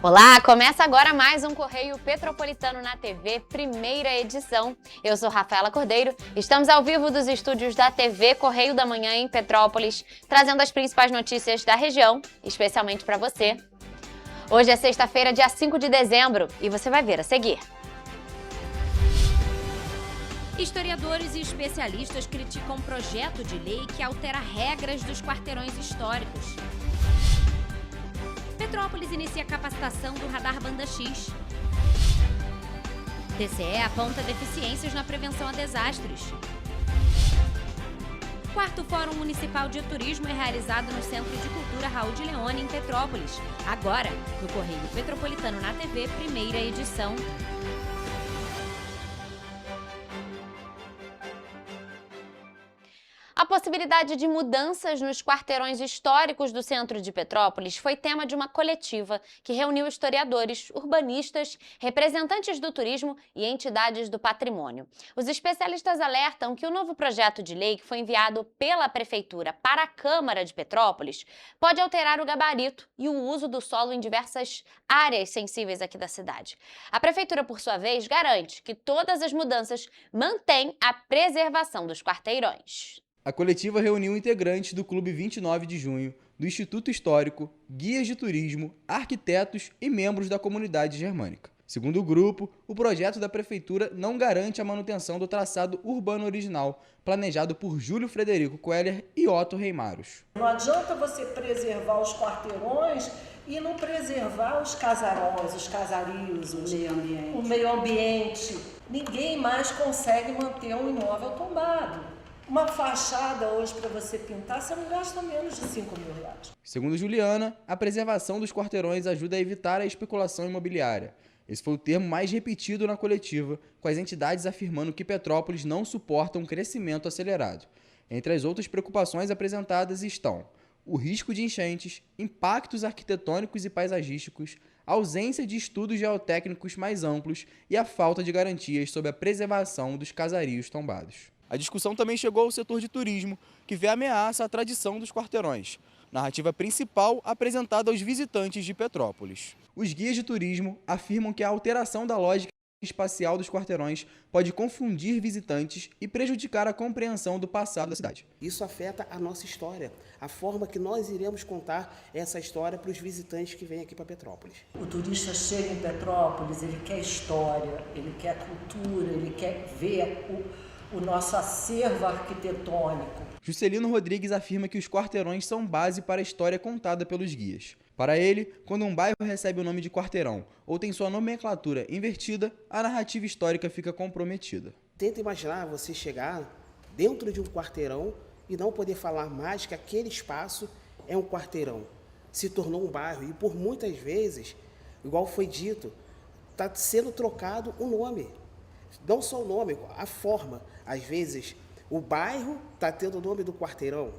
Olá, começa agora mais um Correio Petropolitano na TV, primeira edição. Eu sou Rafaela Cordeiro, estamos ao vivo dos estúdios da TV Correio da Manhã em Petrópolis, trazendo as principais notícias da região, especialmente para você. Hoje é sexta-feira, dia 5 de dezembro, e você vai ver a seguir. Historiadores e especialistas criticam projeto de lei que altera regras dos quarteirões históricos. Petrópolis inicia a capacitação do radar Banda X. TCE aponta deficiências na prevenção a desastres. Quarto Fórum Municipal de Turismo é realizado no Centro de Cultura Raul de Leone, em Petrópolis. Agora, no Correio Petropolitano na TV, primeira edição. A possibilidade de mudanças nos quarteirões históricos do centro de Petrópolis foi tema de uma coletiva que reuniu historiadores, urbanistas, representantes do turismo e entidades do patrimônio. Os especialistas alertam que o novo projeto de lei que foi enviado pela Prefeitura para a Câmara de Petrópolis pode alterar o gabarito e o uso do solo em diversas áreas sensíveis aqui da cidade. A Prefeitura, por sua vez, garante que todas as mudanças mantêm a preservação dos quarteirões. A coletiva reuniu integrantes do Clube 29 de Junho, do Instituto Histórico, guias de turismo, arquitetos e membros da comunidade germânica. Segundo o grupo, o projeto da Prefeitura não garante a manutenção do traçado urbano original, planejado por Júlio Frederico Queller e Otto Reimaros. Não adianta você preservar os quarteirões e não preservar os casarões, os casarios, o meio ambiente. Ninguém mais consegue manter um imóvel tombado. Uma fachada hoje para você pintar, você não gasta menos de R$5.000. Segundo Juliana, a preservação dos quarteirões ajuda a evitar a especulação imobiliária. Esse foi o termo mais repetido na coletiva, com as entidades afirmando que Petrópolis não suporta um crescimento acelerado. Entre as outras preocupações apresentadas estão o risco de enchentes, impactos arquitetônicos e paisagísticos, a ausência de estudos geotécnicos mais amplos e a falta de garantias sobre a preservação dos casarios tombados. A discussão também chegou ao setor de turismo, que vê ameaça à tradição dos quarteirões, narrativa principal apresentada aos visitantes de Petrópolis. Os guias de turismo afirmam que a alteração da lógica espacial dos quarteirões pode confundir visitantes e prejudicar a compreensão do passado da cidade. Isso afeta a nossa história, a forma que nós iremos contar essa história para os visitantes que vêm aqui para Petrópolis. O turista chega em Petrópolis, ele quer história, ele quer cultura, ele quer ver o nosso acervo arquitetônico. Juscelino Rodrigues afirma que os quarteirões são base para a história contada pelos guias. Para ele, quando um bairro recebe o nome de quarteirão ou tem sua nomenclatura invertida, a narrativa histórica fica comprometida. Tenta imaginar você chegar dentro de um quarteirão e não poder falar mais que aquele espaço é um quarteirão. Se tornou um bairro e por muitas vezes, igual foi dito, está sendo trocado o nome. Não só o nome, a forma. Às vezes, o bairro está tendo o nome do quarteirão,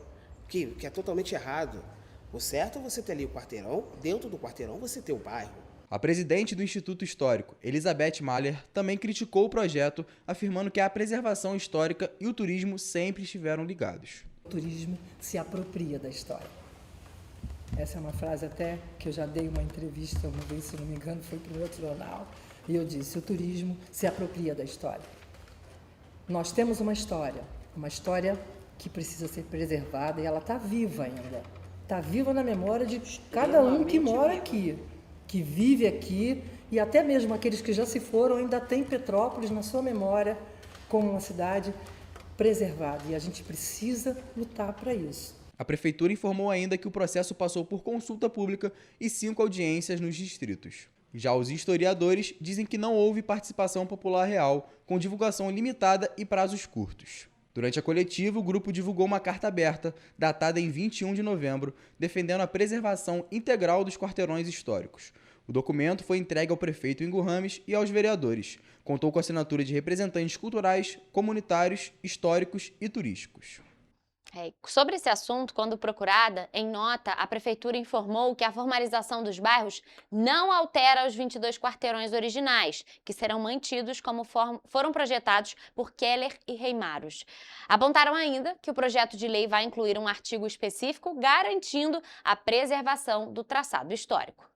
que é totalmente errado. O certo é você ter ali o quarteirão, dentro do quarteirão você ter o bairro. A presidente do Instituto Histórico, Elizabeth Mahler, também criticou o projeto, afirmando que a preservação histórica e o turismo sempre estiveram ligados. O turismo se apropria da história. Essa é uma frase até que eu já dei uma entrevista uma vez, se não me engano, foi para o outro jornal. E eu disse, o turismo se apropria da história. Nós temos uma história que precisa ser preservada e ela está viva ainda. Está viva na memória de cada um que mora aqui, que vive aqui e até mesmo aqueles que já se foram ainda têm Petrópolis na sua memória como uma cidade preservada e a gente precisa lutar para isso. A Prefeitura informou ainda que o processo passou por consulta pública e 5 audiências nos distritos. Já os historiadores dizem que não houve participação popular real, com divulgação limitada e prazos curtos. Durante a coletiva, o grupo divulgou uma carta aberta, datada em 21 de novembro, defendendo a preservação integral dos quarteirões históricos. O documento foi entregue ao prefeito Ingo Rames e aos vereadores. Contou com a assinatura de representantes culturais, comunitários, históricos e turísticos. Sobre esse assunto, quando procurada, em nota, a Prefeitura informou que a formalização dos bairros não altera os 22 quarteirões originais, que serão mantidos como foram projetados por Queller e Reimaros. Apontaram ainda que o projeto de lei vai incluir um artigo específico garantindo a preservação do traçado histórico.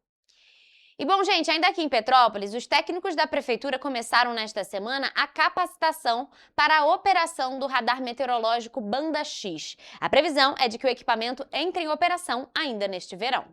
E bom, gente, ainda aqui em Petrópolis, os técnicos da prefeitura começaram nesta semana a capacitação para a operação do radar meteorológico Banda X. A previsão é de que o equipamento entre em operação ainda neste verão.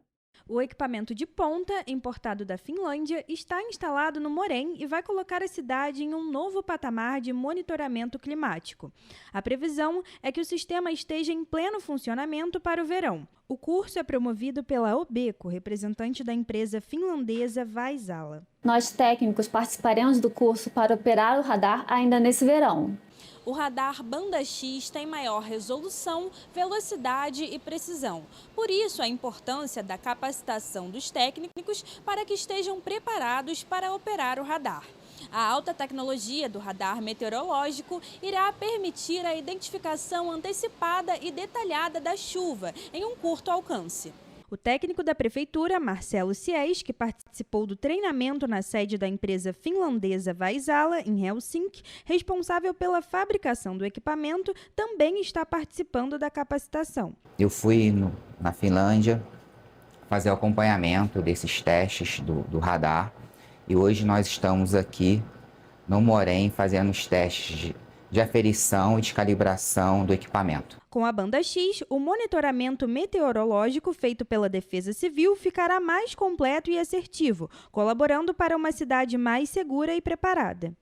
O equipamento de ponta, importado da Finlândia, está instalado no Morém e vai colocar a cidade em um novo patamar de monitoramento climático. A previsão é que o sistema esteja em pleno funcionamento para o verão. O curso é promovido pela Obeco, representante da empresa finlandesa Vaisala. Nós técnicos participaremos do curso para operar o radar ainda nesse verão. O radar Banda X tem maior resolução, velocidade e precisão. Por isso, a importância da capacitação dos técnicos para que estejam preparados para operar o radar. A alta tecnologia do radar meteorológico irá permitir a identificação antecipada e detalhada da chuva em um curto alcance. O técnico da prefeitura, Marcelo Sies, que participou do treinamento na sede da empresa finlandesa Vaisala, em Helsinki, responsável pela fabricação do equipamento, também está participando da capacitação. Eu fui na Finlândia fazer o acompanhamento desses testes do radar e hoje nós estamos aqui no Morém fazendo os testes de aferição e de calibração do equipamento. Com a Banda X, o monitoramento meteorológico feito pela Defesa Civil ficará mais completo e assertivo, colaborando para uma cidade mais segura e preparada.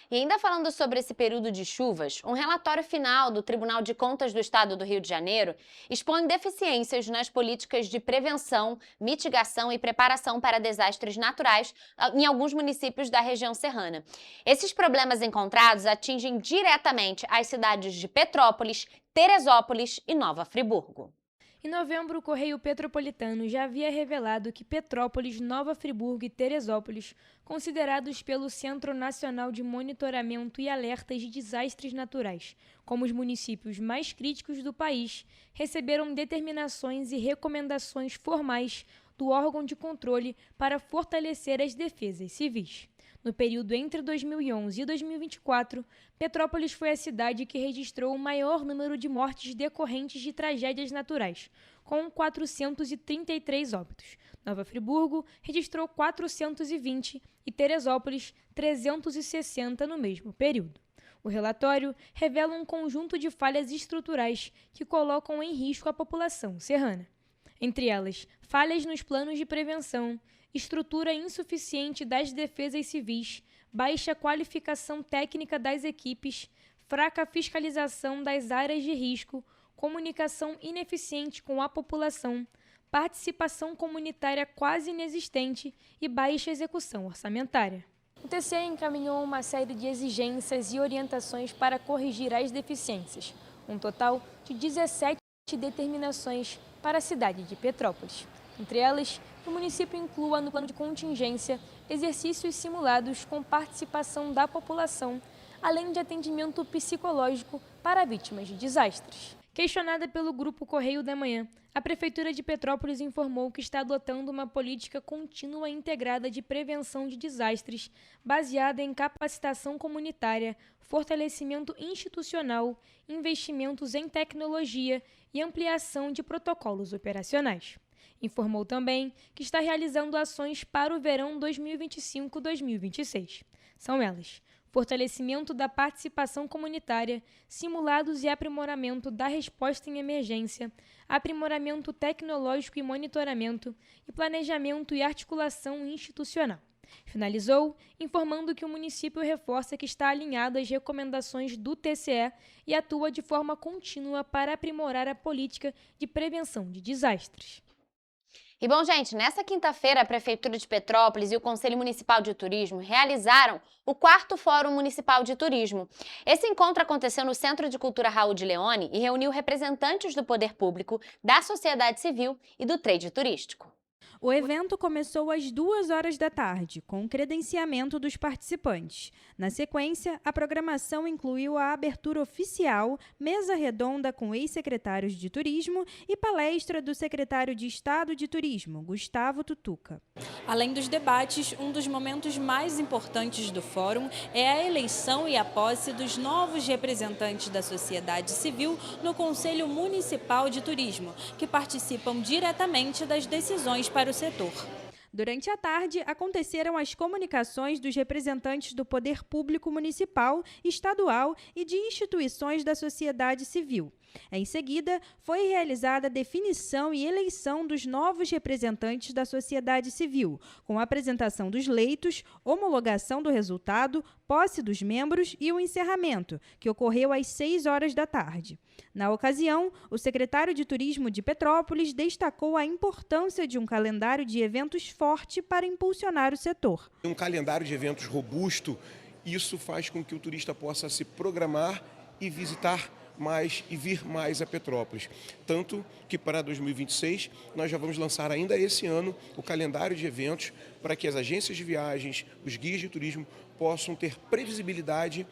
E ainda falando sobre esse período de chuvas, um relatório final do Tribunal de Contas do Estado do Rio de Janeiro expõe deficiências nas políticas de prevenção, mitigação e preparação para desastres naturais em alguns municípios da região serrana. Esses problemas encontrados atingem diretamente as cidades de Petrópolis, Teresópolis e Nova Friburgo. Em novembro, o Correio Petropolitano já havia revelado que Petrópolis, Nova Friburgo e Teresópolis, considerados pelo Centro Nacional de Monitoramento e Alertas de Desastres Naturais como os municípios mais críticos do país, receberam determinações e recomendações formais do órgão de controle para fortalecer as defesas civis. No período entre 2011 e 2024, Petrópolis foi a cidade que registrou o maior número de mortes decorrentes de tragédias naturais, com 433 óbitos. Nova Friburgo registrou 420 e Teresópolis 360 no mesmo período. O relatório revela um conjunto de falhas estruturais que colocam em risco a população serrana. Entre elas, falhas nos planos de prevenção, estrutura insuficiente das defesas civis, baixa qualificação técnica das equipes, fraca fiscalização das áreas de risco, comunicação ineficiente com a população, participação comunitária quase inexistente e baixa execução orçamentária. O TCE encaminhou uma série de exigências e orientações para corrigir as deficiências, um total de 17 determinações para a cidade de Petrópolis. Entre elas, que o município inclua no plano de contingência exercícios simulados com participação da população, além de atendimento psicológico para vítimas de desastres. Questionada pelo Grupo Correio da Manhã, a Prefeitura de Petrópolis informou que está adotando uma política contínua e integrada de prevenção de desastres, baseada em capacitação comunitária, fortalecimento institucional, investimentos em tecnologia e ampliação de protocolos operacionais. Informou também que está realizando ações para o verão 2025-2026. São elas: fortalecimento da participação comunitária, simulados e aprimoramento da resposta em emergência, aprimoramento tecnológico e monitoramento, e planejamento e articulação institucional. Finalizou informando que o município reforça que está alinhado às recomendações do TCE e atua de forma contínua para aprimorar a política de prevenção de desastres. E bom, gente, nessa quinta-feira, a Prefeitura de Petrópolis e o Conselho Municipal de Turismo realizaram o 4º Fórum Municipal de Turismo. Esse encontro aconteceu no Centro de Cultura Raul de Leone e reuniu representantes do poder público, da sociedade civil e do trade turístico. O evento começou às 2h da tarde, com o credenciamento dos participantes. Na sequência, a programação incluiu a abertura oficial, mesa redonda com ex-secretários de turismo e palestra do secretário de Estado de Turismo, Gustavo Tutuca. Além dos debates, um dos momentos mais importantes do fórum é a eleição e a posse dos novos representantes da sociedade civil no Conselho Municipal de Turismo, que participam diretamente das decisões para o setor. Durante a tarde, aconteceram as comunicações dos representantes do Poder Público Municipal, Estadual e de instituições da sociedade civil. Em seguida, foi realizada a definição e eleição dos novos representantes da sociedade civil, com a apresentação dos leitos, homologação do resultado, posse dos membros e o encerramento, que ocorreu às 6 horas da tarde. Na ocasião, o secretário de Turismo de Petrópolis destacou a importância de um calendário de eventos forte para impulsionar o setor. Um calendário de eventos robusto, isso faz com que o turista possa se programar e visitar mais e vir mais a Petrópolis. Tanto que para 2026 nós já vamos lançar ainda esse ano o calendário de eventos para que as agências de viagens, os guias de turismo possam ter previsibilidade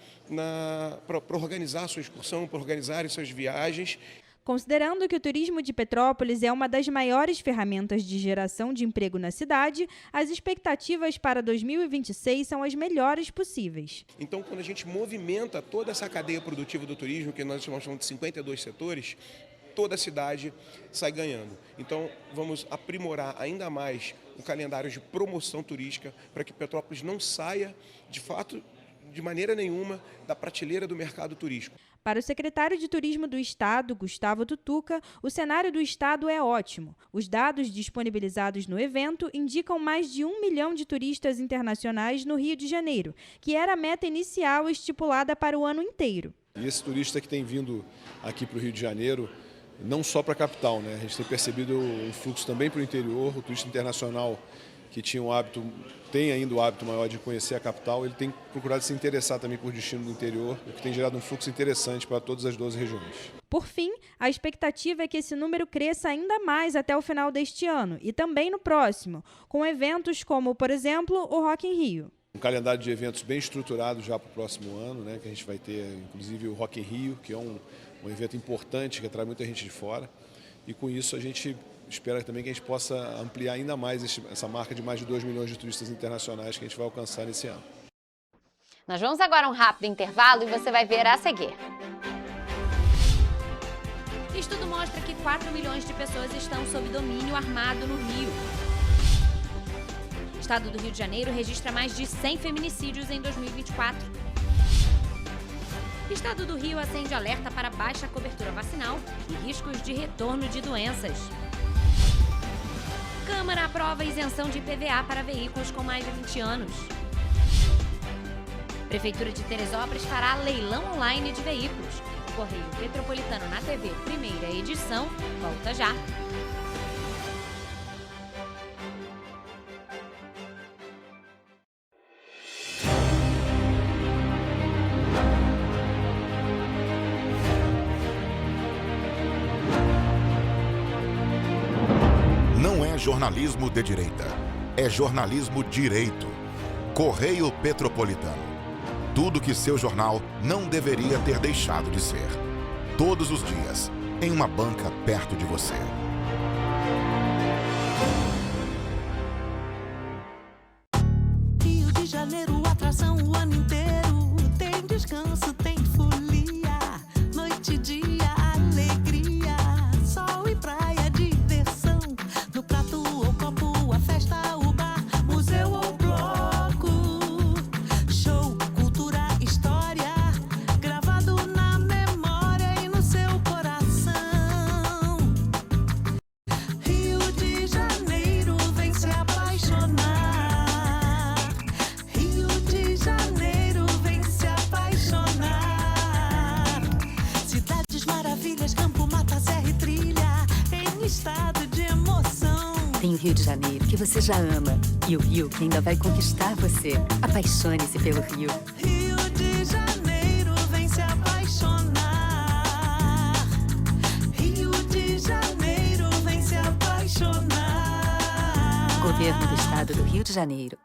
para organizar a sua excursão, para organizar suas viagens. Considerando que o turismo de Petrópolis é uma das maiores ferramentas de geração de emprego na cidade, as expectativas para 2026 são as melhores possíveis. Então, quando a gente movimenta toda essa cadeia produtiva do turismo, que nós chamamos de 52 setores, toda a cidade sai ganhando. Então, vamos aprimorar ainda mais o calendário de promoção turística para que Petrópolis não saia, de fato, de maneira nenhuma, da prateleira do mercado turístico. Para o secretário de Turismo do Estado, Gustavo Tutuca, o cenário do Estado é ótimo. Os dados disponibilizados no evento indicam mais de 1 milhão de turistas internacionais no Rio de Janeiro, que era a meta inicial estipulada para o ano inteiro. E esse turista que tem vindo aqui para o Rio de Janeiro, não só para a capital, né? A gente tem percebido um fluxo também para o interior, o turista internacional que tem ainda o hábito maior de conhecer a capital, ele tem procurado se interessar também por destino do interior, o que tem gerado um fluxo interessante para todas as 12 regiões. Por fim, a expectativa é que esse número cresça ainda mais até o final deste ano e também no próximo, com eventos como, por exemplo, o Rock in Rio. Um calendário de eventos bem estruturado já para o próximo ano, né, que a gente vai ter, inclusive, o Rock in Rio, que é um evento importante que atrai muita gente de fora, e com isso a gente espera também que a gente possa ampliar ainda mais essa marca de mais de 2 milhões de turistas internacionais que a gente vai alcançar nesse ano. Nós vamos agora a um rápido intervalo e você vai ver a seguir. Estudo mostra que 4 milhões de pessoas estão sob domínio armado no Rio. O estado do Rio de Janeiro registra mais de 100 feminicídios em 2024. O estado do Rio acende alerta para baixa cobertura vacinal e riscos de retorno de doenças. Câmara aprova isenção de IPVA para veículos com mais de 20 anos. Prefeitura de Teresópolis fará leilão online de veículos. O Correio Petropolitano na TV, primeira edição, volta já. Jornalismo de direita. É jornalismo direito. Correio Petropolitano. Tudo que seu jornal não deveria ter deixado de ser. Todos os dias, em uma banca perto de você. Rio de Janeiro, atração o ano inteiro. Tem descanso, tem folia. Noite e dia, alegria. Sol e praia, diversão. No prato ou copo, a festa, o bar, museu ou bloco. Show, cultura, história, gravado na memória e no seu coração. Rio de Janeiro, vem se apaixonar. Rio de Janeiro, vem se apaixonar. Cidades maravilhas, campo, mata, serra e trilha, em estado de emoção. Tem o Rio de Janeiro, que você já ama, e o Rio, que ainda vai conquistar você. Apaixone-se pelo Rio. Rio de Janeiro, vem se apaixonar. Rio de Janeiro, vem se apaixonar. Governo do Estado do Rio de Janeiro.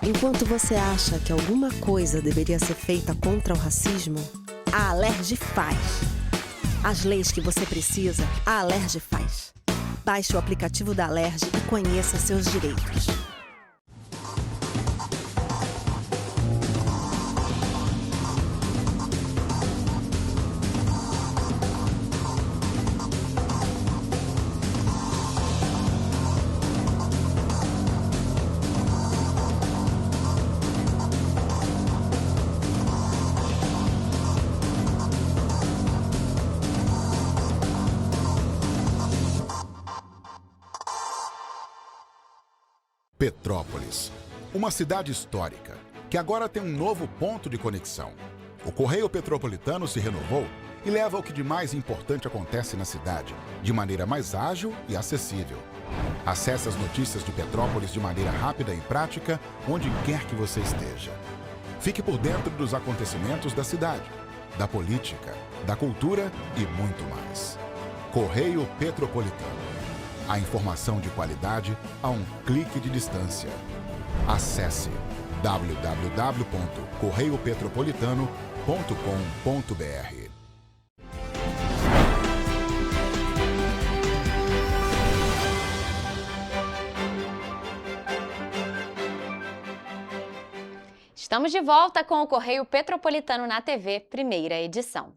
Enquanto você acha que alguma coisa deveria ser feita contra o racismo, a Alerj faz. As leis que você precisa, a Alerj faz. Baixe o aplicativo da Alerj e conheça seus direitos. Petrópolis, uma cidade histórica que agora tem um novo ponto de conexão. O Correio Petropolitano se renovou e leva o que de mais importante acontece na cidade, de maneira mais ágil e acessível. Acesse as notícias de Petrópolis de maneira rápida e prática, onde quer que você esteja. Fique por dentro dos acontecimentos da cidade, da política, da cultura e muito mais. Correio Petropolitano. A informação de qualidade a um clique de distância. Acesse www.correiopetropolitano.com.br. Estamos de volta com o Correio Petropolitano na TV, primeira edição.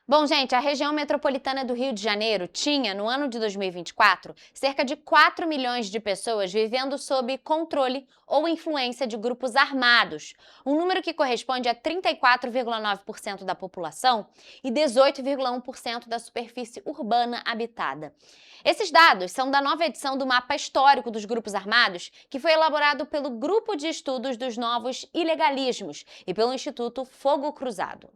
Bom, gente, a região metropolitana do Rio de Janeiro tinha, no ano de 2024, cerca de 4 milhões de pessoas vivendo sob controle ou influência de grupos armados, um número que corresponde a 34,9% da população e 18,1% da superfície urbana habitada. Esses dados são da nova edição do Mapa Histórico dos Grupos Armados, que foi elaborado pelo Grupo de Estudos dos Novos Ilegalismos e pelo Instituto Fogo Cruzado.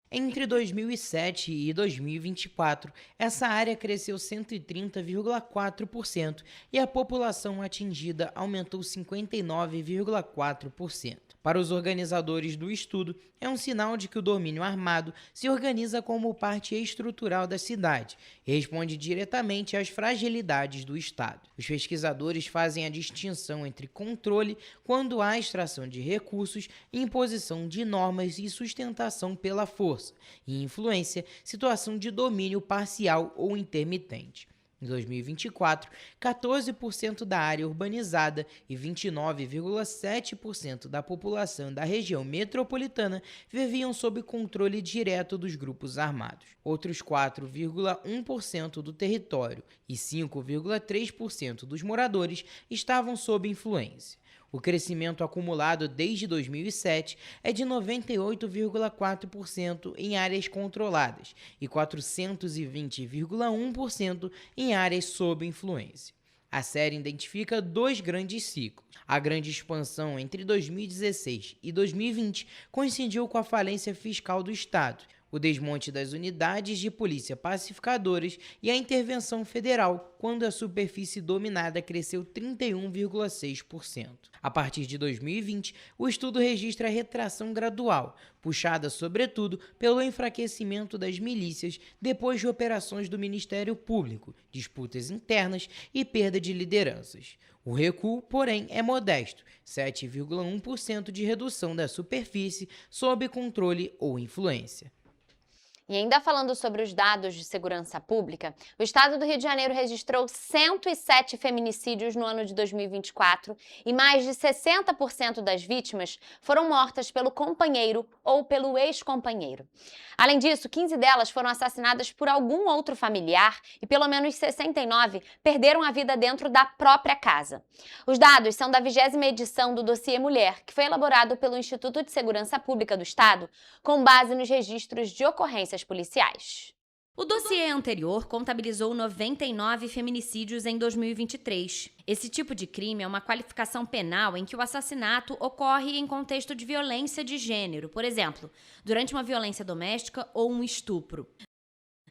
Entre 2007 e 2024, essa área cresceu 130,4% e a população atingida aumentou 59,4%. Para os organizadores do estudo, é um sinal de que o domínio armado se organiza como parte estrutural da cidade e responde diretamente às fragilidades do Estado. Os pesquisadores fazem a distinção entre controle, quando há extração de recursos, imposição de normas e sustentação pela força, e influência, situação de domínio parcial ou intermitente. Em 2024, 14% da área urbanizada e 29,7% da população da região metropolitana viviam sob controle direto dos grupos armados. Outros 4,1% do território e 5,3% dos moradores estavam sob influência. O crescimento acumulado desde 2007 é de 98,4% em áreas controladas e 420,1% em áreas sob influência. A série identifica dois grandes ciclos. A grande expansão entre 2016 e 2020 coincidiu com a falência fiscal do Estado, o desmonte das unidades de polícia pacificadoras e a intervenção federal, quando a superfície dominada cresceu 31,6%. A partir de 2020, o estudo registra a retração gradual, puxada sobretudo pelo enfraquecimento das milícias depois de operações do Ministério Público, disputas internas e perda de lideranças. O recuo, porém, é modesto, 7,1% de redução da superfície sob controle ou influência. E ainda falando sobre os dados de segurança pública, o estado do Rio de Janeiro registrou 107 feminicídios no ano de 2024 e mais de 60% das vítimas foram mortas pelo companheiro ou pelo ex-companheiro. Além disso, 15 delas foram assassinadas por algum outro familiar e pelo menos 69 perderam a vida dentro da própria casa. Os dados são da 20ª edição do Dossiê Mulher, que foi elaborado pelo Instituto de Segurança Pública do Estado, com base nos registros de ocorrências policiais. O dossiê anterior contabilizou 99 feminicídios em 2023. Esse tipo de crime é uma qualificação penal em que o assassinato ocorre em contexto de violência de gênero, por exemplo, durante uma violência doméstica ou um estupro.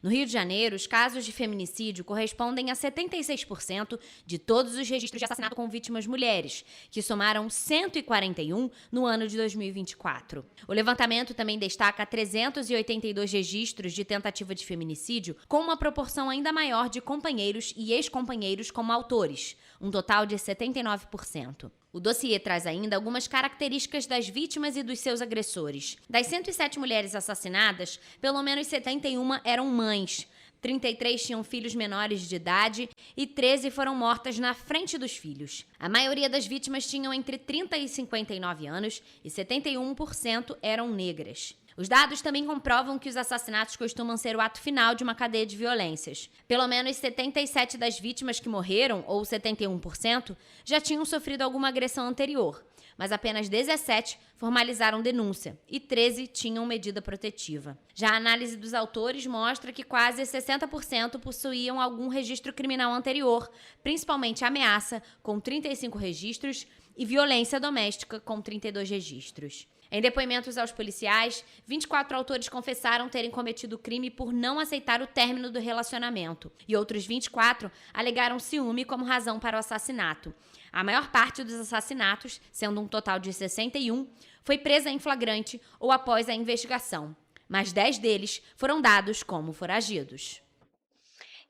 No Rio de Janeiro, os casos de feminicídio correspondem a 76% de todos os registros de assassinato com vítimas mulheres, que somaram 141 no ano de 2024. O levantamento também destaca 382 registros de tentativa de feminicídio, com uma proporção ainda maior de companheiros e ex-companheiros como autores, um total de 79%. O dossiê traz ainda algumas características das vítimas e dos seus agressores. Das 107 mulheres assassinadas, pelo menos 71 eram mães, 33 tinham filhos menores de idade e 13 foram mortas na frente dos filhos. A maioria das vítimas tinham entre 30 e 59 anos e 71% eram negras. Os dados também comprovam que os assassinatos costumam ser o ato final de uma cadeia de violências. Pelo menos 77 das vítimas que morreram, ou 71%, já tinham sofrido alguma agressão anterior. mas apenas 17 formalizaram denúncia e 13 tinham medida protetiva. Já a análise dos autores mostra que quase 60% possuíam algum registro criminal anterior, principalmente ameaça, com 35 registros, e violência doméstica, com 32 registros. Em depoimentos aos policiais, 24 autores confessaram terem cometido crime por não aceitar o término do relacionamento, e outros 24 alegaram ciúme como razão para o assassinato. A maior parte dos assassinatos, sendo um total de 61, foi presa em flagrante ou após a investigação, mas 10 deles foram dados como foragidos.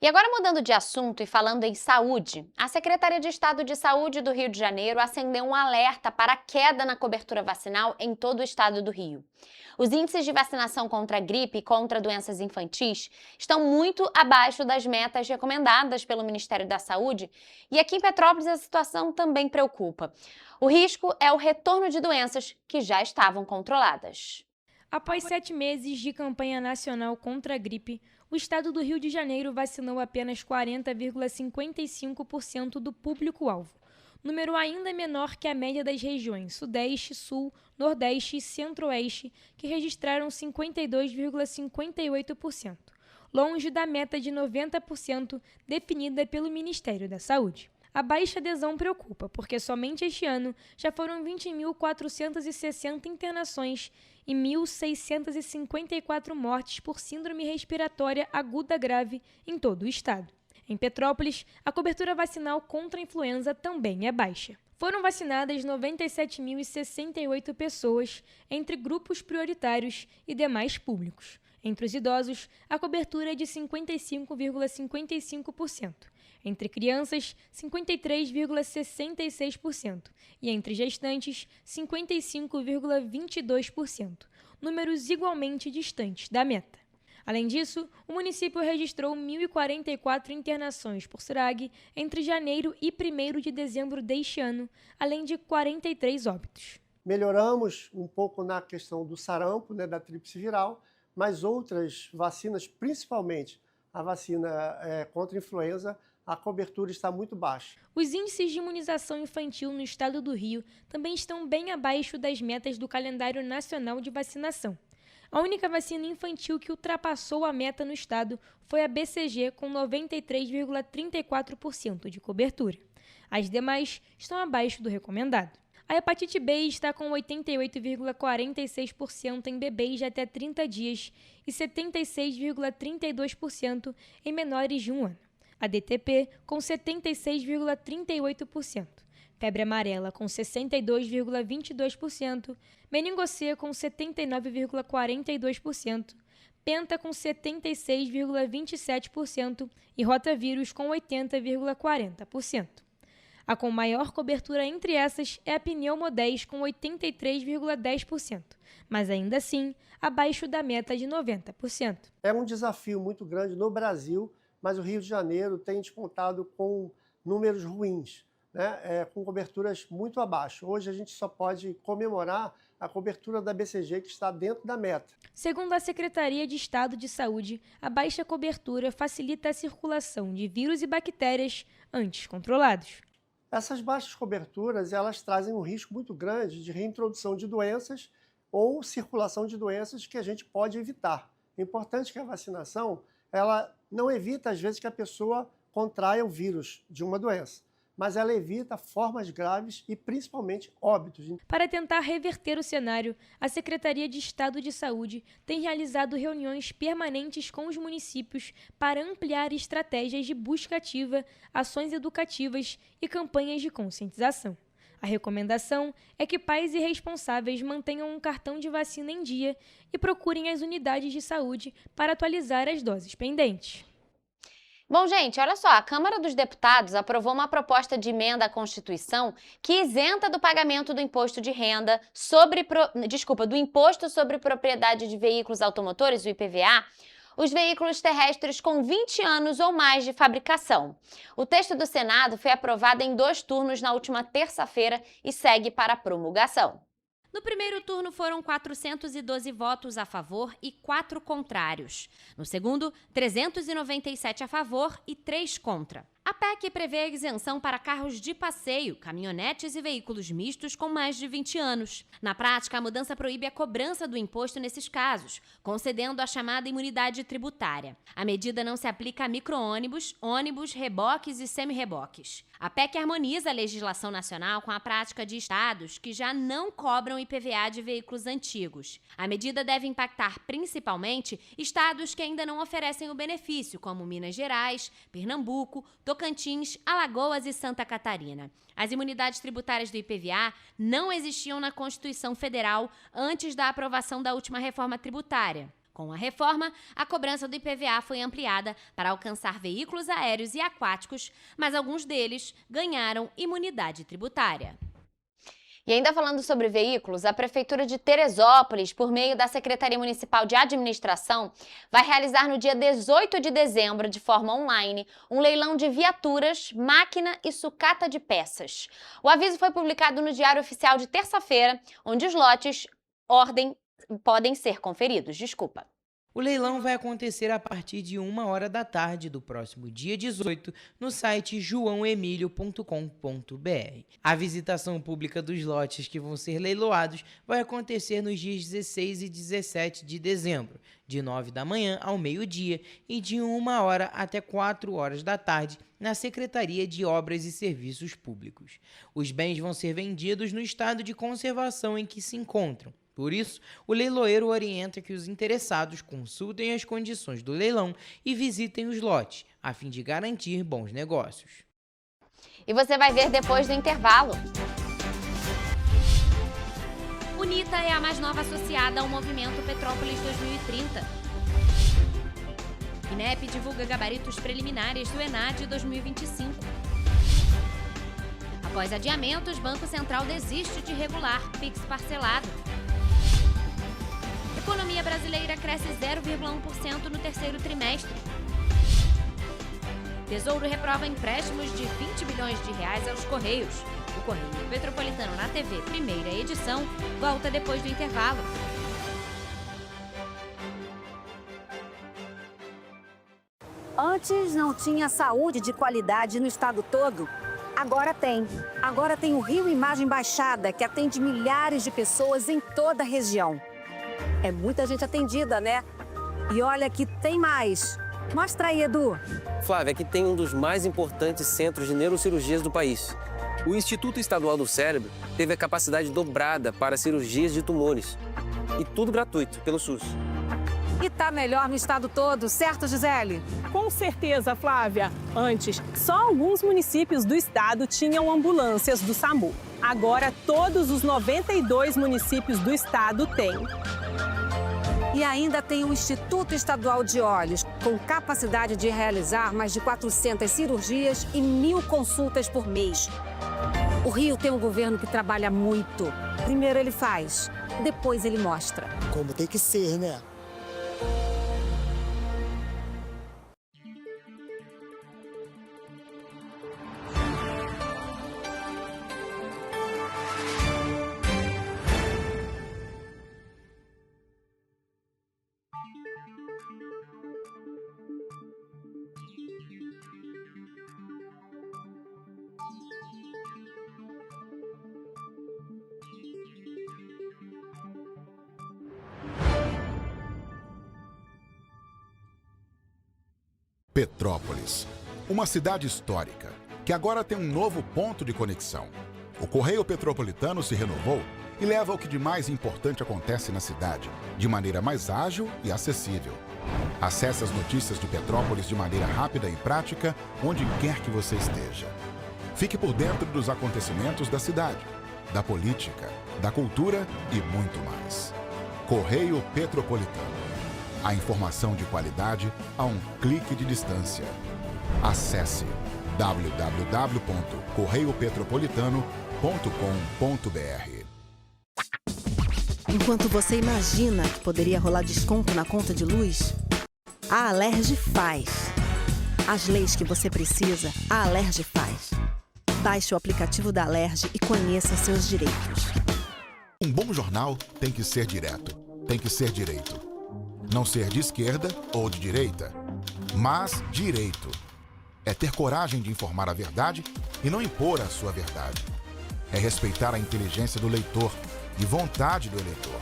E agora, mudando de assunto e falando em saúde, a Secretaria de Estado de Saúde do Rio de Janeiro acendeu um alerta para a queda na cobertura vacinal em todo o estado do Rio. Os índices de vacinação contra a gripe e contra doenças infantis estão muito abaixo das metas recomendadas pelo Ministério da Saúde, e aqui em Petrópolis a situação também preocupa. O risco é o retorno de doenças que já estavam controladas. Após 7 meses de campanha nacional contra a gripe, o estado do Rio de Janeiro vacinou apenas 40,55% do público-alvo, número ainda menor que a média das regiões Sudeste, Sul, Nordeste e Centro-Oeste, que registraram 52,58%, longe da meta de 90% definida pelo Ministério da Saúde. A baixa adesão preocupa, porque somente este ano já foram 20.460 internações e 1.654 mortes por síndrome respiratória aguda grave em todo o estado. Em Petrópolis, a cobertura vacinal contra a influenza também é baixa. Foram vacinadas 97.068 pessoas entre grupos prioritários e demais públicos. Entre os idosos, a cobertura é de 55,55%. Entre crianças, 53,66% e entre gestantes, 55,22%, números igualmente distantes da meta. Além disso, o município registrou 1.044 internações por SRAG entre janeiro e 1º de dezembro deste ano, além de 43 óbitos. Melhoramos um pouco na questão do sarampo, da tríplice viral, mas outras vacinas, principalmente a vacina contra a influenza, a cobertura está muito baixa. Os índices de imunização infantil no estado do Rio também estão bem abaixo das metas do calendário nacional de vacinação. A única vacina infantil que ultrapassou a meta no estado foi a BCG, com 93,34% de cobertura. As demais estão abaixo do recomendado. A hepatite B está com 88,46% em bebês de até 30 dias e 76,32% em menores de 1 ano. A DTP com 76,38%, febre amarela com 62,22%, meningocê com 79,42%, penta com 76,27% e rotavírus com 80,40%. A com maior cobertura entre essas é a pneumo 10 com 83,10%, mas ainda assim abaixo da meta de 90%. É um desafio muito grande no Brasil, mas o Rio de Janeiro tem despontado com números ruins, com coberturas muito abaixo. Hoje a gente só pode comemorar a cobertura da BCG, que está dentro da meta. Segundo a Secretaria de Estado de Saúde, a baixa cobertura facilita a circulação de vírus e bactérias antes controlados. Essas baixas coberturas, elas trazem um risco muito grande de reintrodução de doenças ou circulação de doenças que a gente pode evitar. É importante que a vacinação ela não evita, às vezes, que a pessoa contraia o vírus de uma doença, mas ela evita formas graves e, principalmente, óbitos. Para tentar reverter o cenário, a Secretaria de Estado de Saúde tem realizado reuniões permanentes com os municípios para ampliar estratégias de busca ativa, ações educativas e campanhas de conscientização. A recomendação é que pais e responsáveis mantenham um cartão de vacina em dia e procurem as unidades de saúde para atualizar as doses pendentes. Bom, gente, olha só, a Câmara dos Deputados aprovou uma proposta de emenda à Constituição que isenta do pagamento do imposto de renda do imposto sobre propriedade de veículos automotores, o IPVA, os veículos terrestres com 20 anos ou mais de fabricação. O texto do Senado foi aprovado em 2 turnos na última terça-feira e segue para a promulgação. No primeiro turno foram 412 votos a favor e 4 contrários. No segundo, 397 a favor e 3 contra. A PEC prevê a isenção para carros de passeio, caminhonetes e veículos mistos com mais de 20 anos. Na prática, a mudança proíbe a cobrança do imposto nesses casos, concedendo a chamada imunidade tributária. A medida não se aplica a micro-ônibus, ônibus, reboques e semi-reboques. A PEC harmoniza a legislação nacional com a prática de estados que já não cobram IPVA de veículos antigos. A medida deve impactar principalmente estados que ainda não oferecem o benefício, como Minas Gerais, Pernambuco, Tocantins, Alagoas e Santa Catarina. As imunidades tributárias do IPVA não existiam na Constituição Federal antes da aprovação da última reforma tributária. Com a reforma, a cobrança do IPVA foi ampliada para alcançar veículos aéreos e aquáticos, mas alguns deles ganharam imunidade tributária. E ainda falando sobre veículos, a Prefeitura de Teresópolis, por meio da Secretaria Municipal de Administração, vai realizar no dia 18 de dezembro, de forma online, um leilão de viaturas, máquina e sucata de peças. O aviso foi publicado no Diário Oficial de terça-feira, onde os lotes podem ser conferidos. O leilão vai acontecer a partir de 1h da tarde do próximo dia 18 no site joaoemilio.com.br. A visitação pública dos lotes que vão ser leiloados vai acontecer nos dias 16 e 17 de dezembro, de 9 da manhã ao meio-dia e de 1h até 4h da tarde, na Secretaria de Obras e Serviços Públicos. Os bens vão ser vendidos no estado de conservação em que se encontram. Por isso, o leiloeiro orienta que os interessados consultem as condições do leilão e visitem os lotes, a fim de garantir bons negócios. E você vai ver depois do intervalo. UNITA é a mais nova associada ao movimento Petrópolis 2030. INEP divulga gabaritos preliminares do ENAD 2025. Após adiamentos, Banco Central desiste de regular Pix parcelado. A economia brasileira cresce 0,1% no terceiro trimestre. Tesouro reprova empréstimos de 20 bilhões de reais aos Correios. O Correio Petropolitano na TV, primeira edição, volta depois do intervalo. Antes não tinha saúde de qualidade no estado todo. Agora tem. Agora tem o Rio Imagem Baixada, que atende milhares de pessoas em toda a região. É muita gente atendida, né? E olha que tem mais. Mostra aí, Edu. Flávia, aqui tem um dos mais importantes centros de neurocirurgias do país. O Instituto Estadual do Cérebro teve a capacidade dobrada para cirurgias de tumores. E tudo gratuito, pelo SUS. E tá melhor no estado todo, certo, Gisele? Com certeza, Flávia. Antes, só alguns municípios do estado tinham ambulâncias do SAMU. Agora, todos os 92 municípios do estado têm. E ainda tem o Instituto Estadual de Olhos, com capacidade de realizar mais de 400 cirurgias e 1.000 consultas por mês. O Rio tem um governo que trabalha muito. Primeiro ele faz, depois ele mostra. Como tem que ser, né? Petrópolis, uma cidade histórica, que agora tem um novo ponto de conexão. O Correio Petropolitano se renovou e leva o que de mais importante acontece na cidade, de maneira mais ágil e acessível. Acesse as notícias de Petrópolis de maneira rápida e prática, onde quer que você esteja. Fique por dentro dos acontecimentos da cidade, da política, da cultura e muito mais. Correio Petropolitano. A informação de qualidade a um clique de distância. Acesse www.correiopetropolitano.com.br. Enquanto você imagina que poderia rolar desconto na conta de luz, a Alerj faz. As leis que você precisa, a Alerj faz. Baixe o aplicativo da Alerj e conheça seus direitos. Um bom jornal tem que ser direto, tem que ser direito. Não ser de esquerda ou de direita, mas direito. É ter coragem de informar a verdade e não impor a sua verdade. É respeitar a inteligência do leitor e vontade do eleitor.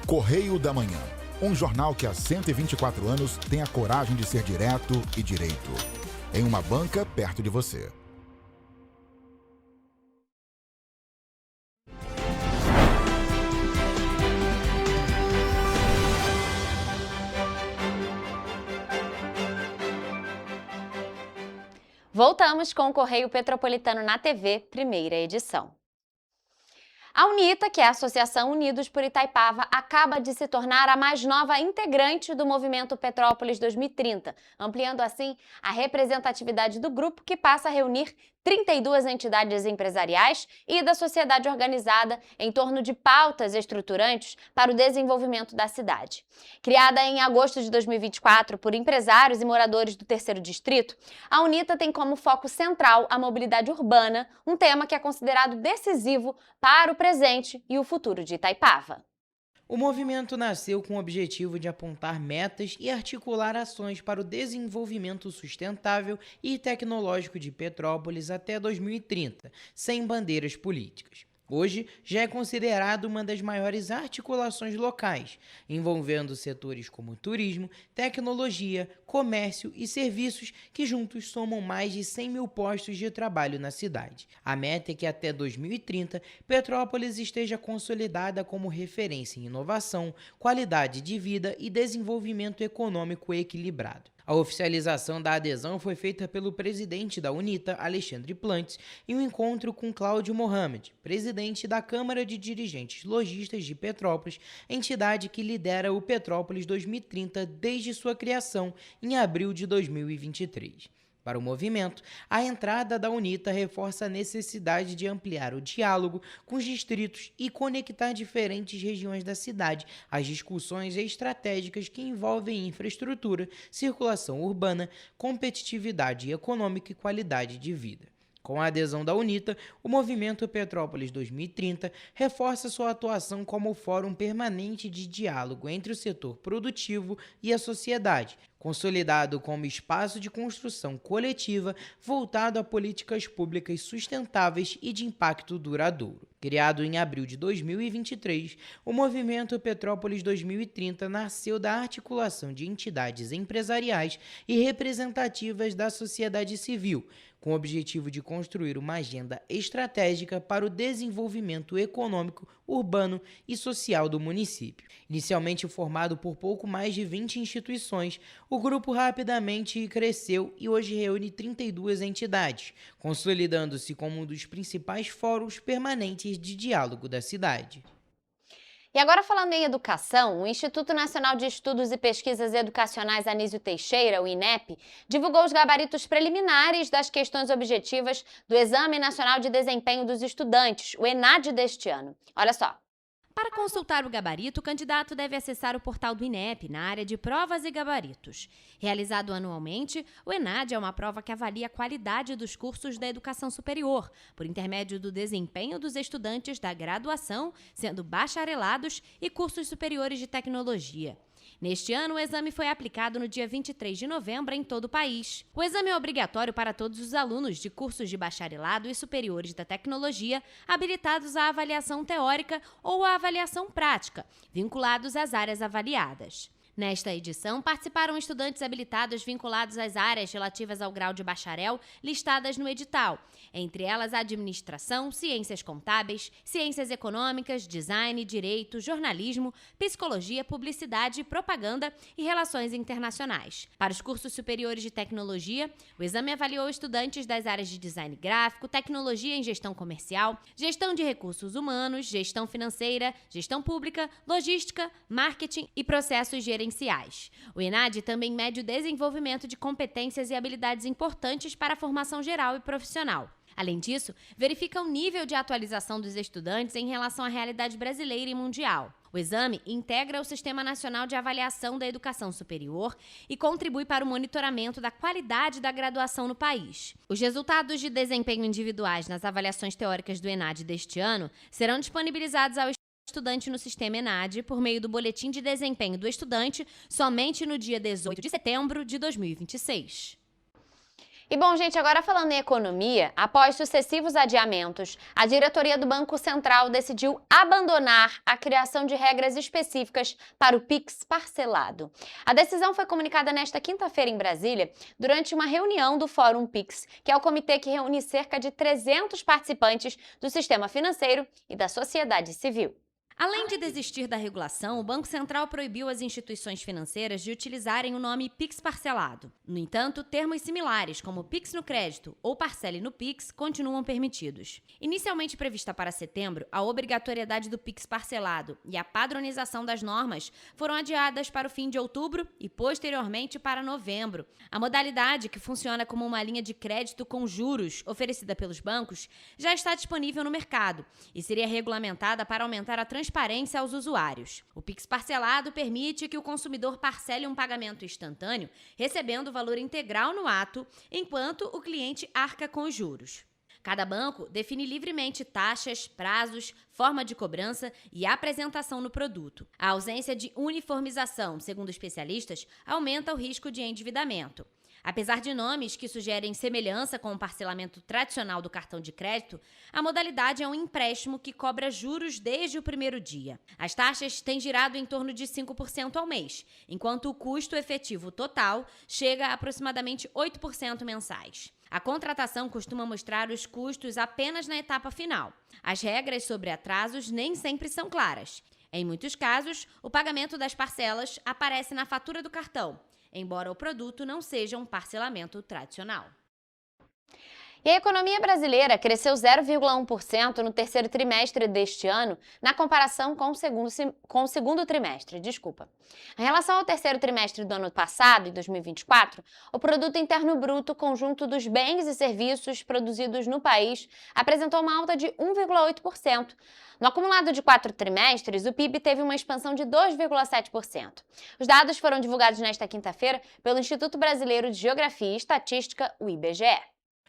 Correio da Manhã, um jornal que há 124 anos tem a coragem de ser direto e direito. Em uma banca perto de você. Voltamos com o Correio Petropolitano na TV, primeira edição. A UNITA, que é a Associação Unidos por Itaipava, acaba de se tornar a mais nova integrante do movimento Petrópolis 2030, ampliando assim a representatividade do grupo, que passa a reunir 32 entidades empresariais e da sociedade organizada em torno de pautas estruturantes para o desenvolvimento da cidade. Criada em agosto de 2024 por empresários e moradores do Terceiro Distrito, a UNITA tem como foco central a mobilidade urbana, um tema que é considerado decisivo para o presente e o futuro de Itaipava. O movimento nasceu com o objetivo de apontar metas e articular ações para o desenvolvimento sustentável e tecnológico de Petrópolis até 2030, sem bandeiras políticas. Hoje, já é considerado uma das maiores articulações locais, envolvendo setores como turismo, tecnologia, comércio e serviços que juntos somam mais de 100 mil postos de trabalho na cidade. A meta é que até 2030, Petrópolis esteja consolidada como referência em inovação, qualidade de vida e desenvolvimento econômico equilibrado. A oficialização da adesão foi feita pelo presidente da UNITA, Alexandre Plantes, em um encontro com Cláudio Mohamed, presidente da Câmara de Dirigentes Lojistas de Petrópolis, entidade que lidera o Petrópolis 2030 desde sua criação em abril de 2023. Para o movimento, a entrada da UNITA reforça a necessidade de ampliar o diálogo com os distritos e conectar diferentes regiões da cidade às discussões estratégicas que envolvem infraestrutura, circulação urbana, competitividade econômica e qualidade de vida. Com a adesão da UNITA, o movimento Petrópolis 2030 reforça sua atuação como fórum permanente de diálogo entre o setor produtivo e a sociedade, consolidado como espaço de construção coletiva voltado a políticas públicas sustentáveis e de impacto duradouro. Criado em abril de 2023, o movimento Petrópolis 2030 nasceu da articulação de entidades empresariais e representativas da sociedade civil, com o objetivo de construir uma agenda estratégica para o desenvolvimento econômico, urbano e social do município. Inicialmente formado por pouco mais de 20 instituições, o grupo rapidamente cresceu e hoje reúne 32 entidades, consolidando-se como um dos principais fóruns permanentes de diálogo da cidade. E agora, falando em educação, o Instituto Nacional de Estudos e Pesquisas Educacionais Anísio Teixeira, o INEP, divulgou os gabaritos preliminares das questões objetivas do Exame Nacional de Desempenho dos Estudantes, o ENAD, deste ano. Olha só. Para consultar o gabarito, o candidato deve acessar o portal do INEP na área de provas e gabaritos. Realizado anualmente, o ENAD é uma prova que avalia a qualidade dos cursos da educação superior, por intermédio do desempenho dos estudantes da graduação, sendo bacharelados e cursos superiores de tecnologia. Neste ano, o exame foi aplicado no dia 23 de novembro em todo o país. O exame é obrigatório para todos os alunos de cursos de bacharelado e superiores da tecnologia habilitados à avaliação teórica ou à avaliação prática, vinculados às áreas avaliadas. Nesta edição, participaram estudantes habilitados vinculados às áreas relativas ao grau de bacharel listadas no edital, entre elas administração, ciências contábeis, ciências econômicas, design, direito, jornalismo, psicologia, publicidade, propaganda e relações internacionais. Para os cursos superiores de tecnologia, o exame avaliou estudantes das áreas de design gráfico, tecnologia em gestão comercial, gestão de recursos humanos, gestão financeira, gestão pública, logística, marketing e processos gerenciais. O ENAD também mede o desenvolvimento de competências e habilidades importantes para a formação geral e profissional. Além disso, verifica o nível de atualização dos estudantes em relação à realidade brasileira e mundial. O exame integra o Sistema Nacional de Avaliação da Educação Superior e contribui para o monitoramento da qualidade da graduação no país. Os resultados de desempenho individuais nas avaliações teóricas do ENAD deste ano serão disponibilizados ao estudante no sistema ENAD por meio do Boletim de Desempenho do Estudante somente no dia 18 de setembro de 2026. E bom, gente, agora falando em economia, após sucessivos adiamentos, a diretoria do Banco Central decidiu abandonar a criação de regras específicas para o Pix parcelado. A decisão foi comunicada nesta quinta-feira em Brasília, durante uma reunião do Fórum Pix, que é o comitê que reúne cerca de 300 participantes do sistema financeiro e da sociedade civil. Além de desistir da regulação, o Banco Central proibiu as instituições financeiras de utilizarem o nome Pix parcelado. No entanto, termos similares como Pix no crédito ou Parcele no Pix continuam permitidos. Inicialmente prevista para setembro, a obrigatoriedade do Pix parcelado e a padronização das normas foram adiadas para o fim de outubro e posteriormente para novembro. A modalidade, que funciona como uma linha de crédito com juros oferecida pelos bancos, já está disponível no mercado e seria regulamentada para aumentar a transparência aos usuários. O Pix parcelado permite que o consumidor parcele um pagamento instantâneo, recebendo o valor integral no ato, enquanto o cliente arca com os juros. Cada banco define livremente taxas, prazos, forma de cobrança e apresentação no produto. A ausência de uniformização, segundo especialistas, aumenta o risco de endividamento. Apesar de nomes que sugerem semelhança com o parcelamento tradicional do cartão de crédito, a modalidade é um empréstimo que cobra juros desde o primeiro dia. As taxas têm girado em torno de 5% ao mês, enquanto o custo efetivo total chega a aproximadamente 8% mensais. A contratação costuma mostrar os custos apenas na etapa final. As regras sobre atrasos nem sempre são claras. Em muitos casos, o pagamento das parcelas aparece na fatura do cartão, embora o produto não seja um parcelamento tradicional. E a economia brasileira cresceu 0,1% no terceiro trimestre deste ano, na comparação com o segundo trimestre. Em relação ao terceiro trimestre do ano passado, em 2024, o Produto Interno Bruto, conjunto dos bens e serviços produzidos no país, apresentou uma alta de 1,8%. No acumulado de 4 trimestres, o PIB teve uma expansão de 2,7%. Os dados foram divulgados nesta quinta-feira pelo Instituto Brasileiro de Geografia e Estatística, o IBGE.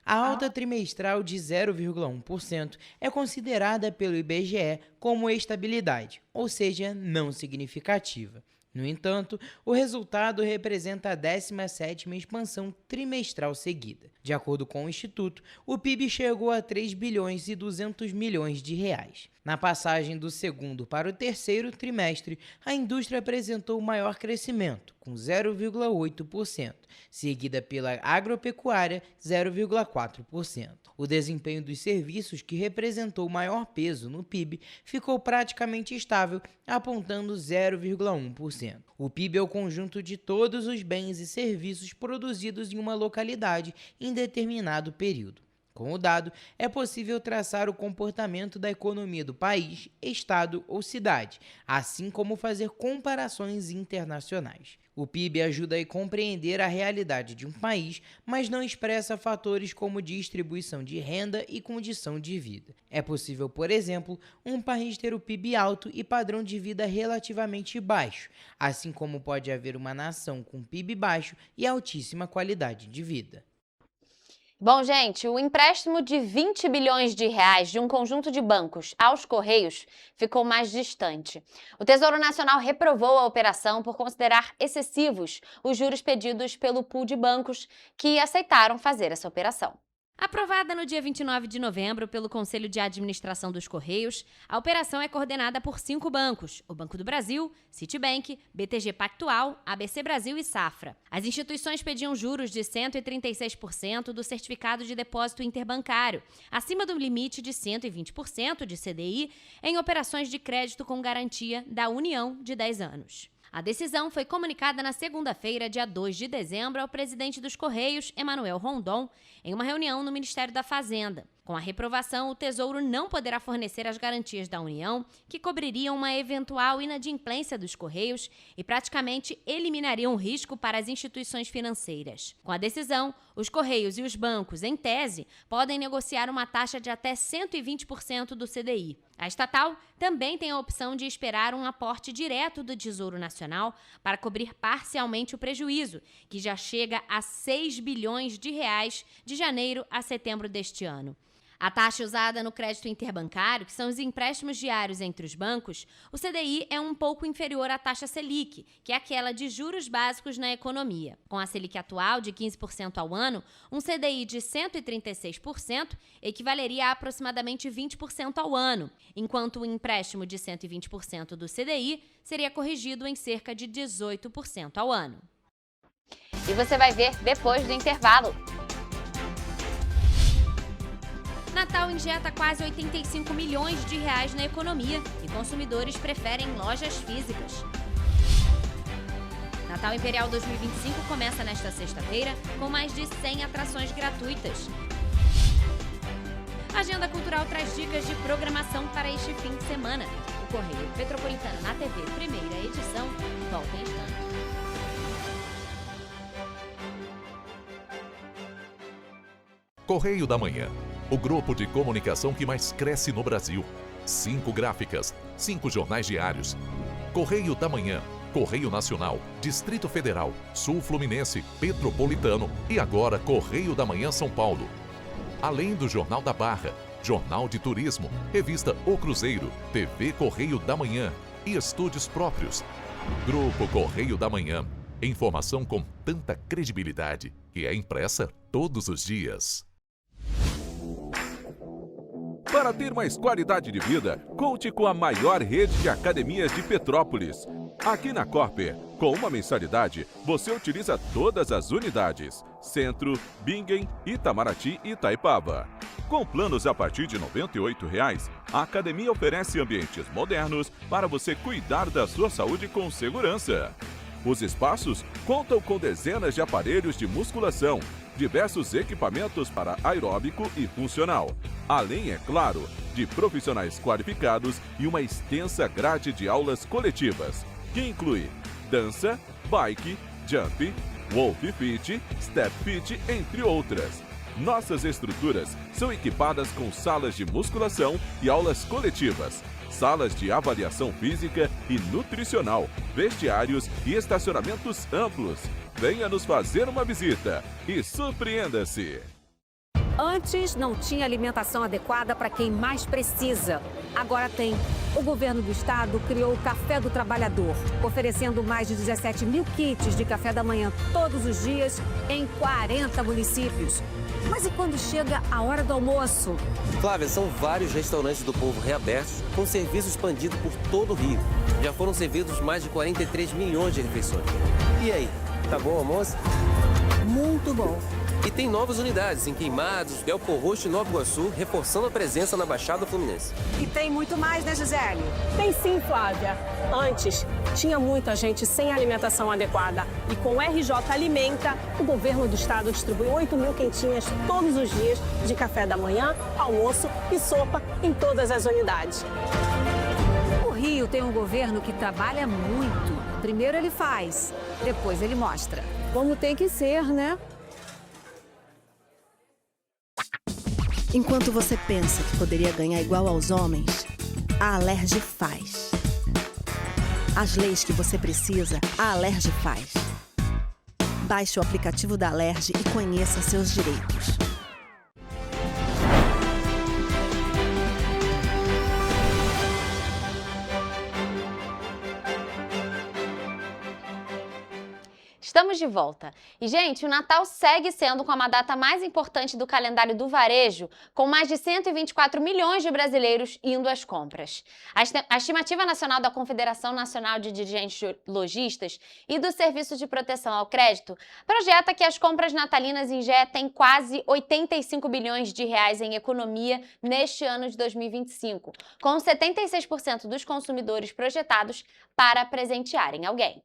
A alta trimestral de 0,1% é considerada pelo IBGE como estabilidade, ou seja, não significativa. No entanto, o resultado representa a 17ª expansão trimestral seguida. De acordo com o Instituto, o PIB chegou a 3 bilhões e 200 milhões de reais. Na passagem do segundo para o terceiro trimestre, a indústria apresentou maior crescimento, com 0,8%, seguida pela agropecuária, 0,4%. O desempenho dos serviços, que representou maior peso no PIB, ficou praticamente estável, apontando 0,1%. O PIB é o conjunto de todos os bens e serviços produzidos em uma localidade em determinado período. Com o dado, é possível traçar o comportamento da economia do país, estado ou cidade, assim como fazer comparações internacionais. O PIB ajuda a compreender a realidade de um país, mas não expressa fatores como distribuição de renda e condição de vida. É possível, por exemplo, um país ter o PIB alto e padrão de vida relativamente baixo, assim como pode haver uma nação com PIB baixo e altíssima qualidade de vida. Bom, gente, o empréstimo de 20 bilhões de reais de um conjunto de bancos aos Correios ficou mais distante. O Tesouro Nacional reprovou a operação por considerar excessivos os juros pedidos pelo pool de bancos que aceitaram fazer essa operação. Aprovada no dia 29 de novembro pelo Conselho de Administração dos Correios, a operação é coordenada por 5 bancos: o Banco do Brasil, Citibank, BTG Pactual, ABC Brasil e Safra. As instituições pediam juros de 136% do certificado de depósito interbancário, acima do limite de 120% de CDI em operações de crédito com garantia da União de 10 anos. A decisão foi comunicada na segunda-feira, dia 2 de dezembro, ao presidente dos Correios, Emanuel Rondon, em uma reunião no Ministério da Fazenda. Com a reprovação, o Tesouro não poderá fornecer as garantias da União, que cobririam uma eventual inadimplência dos Correios e praticamente eliminariam o risco para as instituições financeiras. Com a decisão, os Correios e os bancos, em tese, podem negociar uma taxa de até 120% do CDI. A estatal também tem a opção de esperar um aporte direto do Tesouro Nacional para cobrir parcialmente o prejuízo, que já chega a 6 bilhões de reais de janeiro a setembro deste ano. A taxa usada no crédito interbancário, que são os empréstimos diários entre os bancos, o CDI é um pouco inferior à taxa Selic, que é aquela de juros básicos na economia. Com a Selic atual de 15% ao ano, um CDI de 136% equivaleria a aproximadamente 20% ao ano, enquanto o empréstimo de 120% do CDI seria corrigido em cerca de 18% ao ano. E você vai ver depois do intervalo. Natal injeta quase 85 milhões de reais na economia e consumidores preferem lojas físicas. Natal Imperial 2025 começa nesta sexta-feira com mais de 100 atrações gratuitas. A Agenda Cultural traz dicas de programação para este fim de semana. O Correio Petropolitano na TV, primeira edição, volta em instante. Correio da Manhã, o grupo de comunicação que mais cresce no Brasil. 5 gráficas, 5 jornais diários. Correio da Manhã, Correio Nacional, Distrito Federal, Sul Fluminense, Petropolitano e agora Correio da Manhã São Paulo. Além do Jornal da Barra, Jornal de Turismo, Revista O Cruzeiro, TV Correio da Manhã e estúdios próprios. Grupo Correio da Manhã, informação com tanta credibilidade que é impressa todos os dias. Para ter mais qualidade de vida, conte com a maior rede de academias de Petrópolis. Aqui na Corper, com uma mensalidade, você utiliza todas as unidades: Centro, Bingen, Itamaraty e Itaipava. Com planos a partir de R$ 98,00, a academia oferece ambientes modernos para você cuidar da sua saúde com segurança. Os espaços contam com dezenas de aparelhos de musculação, diversos equipamentos para aeróbico e funcional, além, é claro, de profissionais qualificados e uma extensa grade de aulas coletivas, que inclui dança, bike, jump, wolf fit, step fit, entre outras. Nossas estruturas são equipadas com salas de musculação e aulas coletivas, salas de avaliação física e nutricional, vestiários e estacionamentos amplos. Venha nos fazer uma visita e surpreenda-se! Antes não tinha alimentação adequada para quem mais precisa. Agora tem. O governo do estado criou o Café do Trabalhador, oferecendo mais de 17 mil kits de café da manhã todos os dias em 40 municípios. Mas e quando chega a hora do almoço? Flávia, são vários restaurantes do povo reabertos com serviço expandido por todo o Rio. Já foram servidos mais de 43 milhões de refeições. E aí, tá bom o almoço? Muito bom. E tem novas unidades em Queimados, Belfor Roxo e Nova Iguaçu, reforçando a presença na Baixada Fluminense. E tem muito mais, né, Gisele? Tem sim, Flávia. Antes, tinha muita gente sem alimentação adequada. E com o RJ Alimenta, o governo do estado distribui 8 mil quentinhas todos os dias de café da manhã, almoço e sopa em todas as unidades. O Rio tem um governo que trabalha muito. Primeiro ele faz, depois ele mostra. Como tem que ser, né? Enquanto você pensa que poderia ganhar igual aos homens, a Alerj faz. As leis que você precisa, a Alerj faz. Baixe o aplicativo da Alerj e conheça seus direitos. Estamos de volta. E, gente, o Natal segue sendo como a data mais importante do calendário do varejo, com mais de 124 milhões de brasileiros indo às compras. A estimativa nacional da Confederação Nacional de Dirigentes Lojistas e do Serviço de Proteção ao Crédito projeta que as compras natalinas injetem quase 85 bilhões de reais em economia neste ano de 2025, com 76% dos consumidores projetados para presentearem alguém.